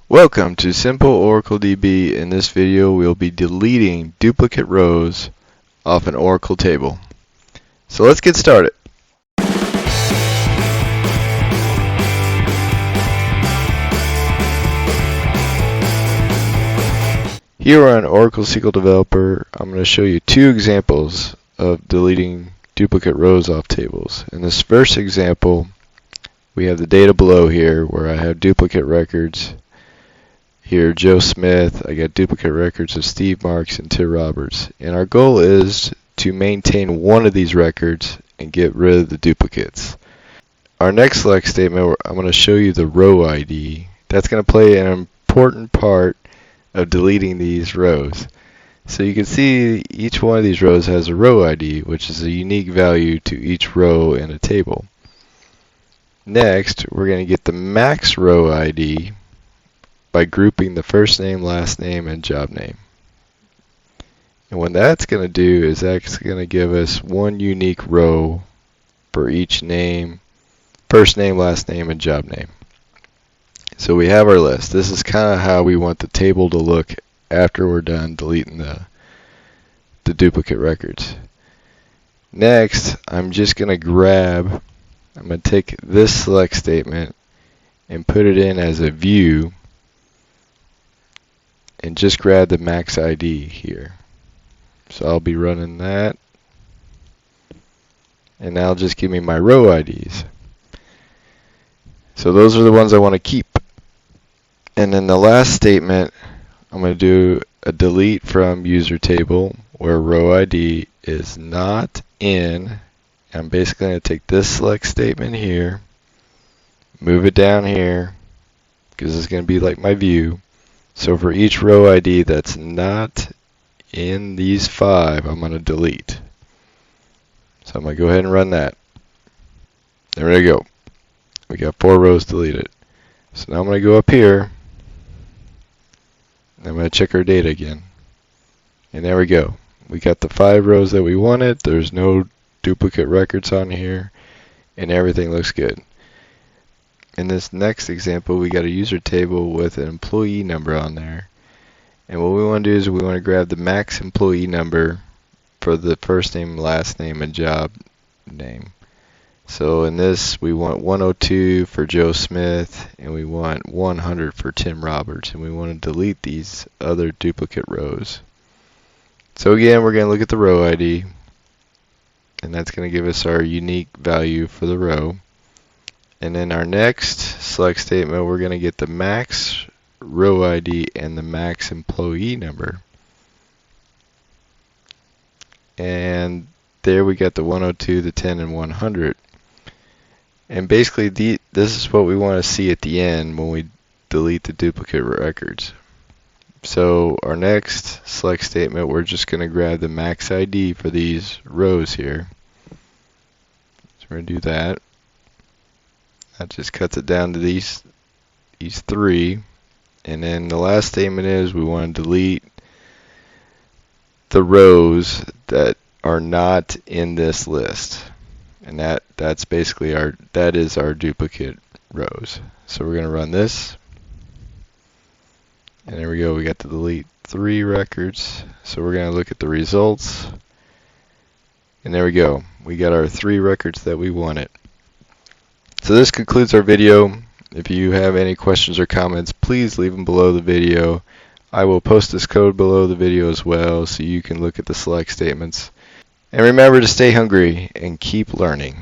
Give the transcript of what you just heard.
Welcome to Simple Oracle DB. In this video, we'll be deleting duplicate rows off an Oracle table. So let's get started. Here on Oracle SQL Developer, I'm going to show you two examples of deleting duplicate rows off tables. In this first example, we have the data below here where I have duplicate records. Here, Joe Smith, I got duplicate records of Steve Marks and Tim Roberts. And our goal is to maintain one of these records and get rid of the duplicates. Our next select statement, I'm going to show you the row ID. That's going to play an important part of deleting these rows. So you can see each one of these rows has a row ID, which is a unique value to each row in a table. Next, we're going to get the max row ID by grouping the first name, last name, and job name. And what that's going to do is that's going to give us one unique row for each name, first name, last name, and job name. So we have our list. This is kind of how we want the table to look after we're done deleting the duplicate records. Next, I'm going to take this select statement and put it in as a view and just grab the max ID here. So I'll be running that, and that'll just give me my row IDs. So those are the ones I want to keep. And then the last statement, I'm going to do a delete from user table where row ID is not in. I'm basically going to take this select statement here, move it down here, because it's going to be like my view. So for each row ID that's not in these 5, I'm going to delete. So I'm going to go ahead and run that. There we go. We got 4 rows deleted. So now I'm going to go up here. And I'm going to check our data again. And there we go. We got the 5 rows that we wanted. There's no duplicate records on here. And everything looks good. In this next example, we got a user table with an employee number on there. And what we want to do is we want to grab the max employee number for the first name, last name, and job name. So in this, we want 102 for Joe Smith, and we want 100 for Tim Roberts. And we want to delete these other duplicate rows. So again, we're going to look at the row ID. And that's going to give us our unique value for the row. And then our next select statement, we're going to get the max row ID and the max employee number. And there we got the 102, the 10, and 100. And basically, this is what we want to see at the end when we delete the duplicate records. So our next select statement, we're just going to grab the max ID for these rows here. So we're going to do that. That just cuts it down to these 3. And then the last statement is we want to delete the rows that are not in this list. And that's basically our duplicate rows. So we're going to run this. And there we go. We got to delete 3 records. So we're going to look at the results. And there we go. We got our 3 records that we wanted. So this concludes our video. If you have any questions or comments, please leave them below the video. I will post this code below the video as well so you can look at the select statements. And remember to stay hungry and keep learning.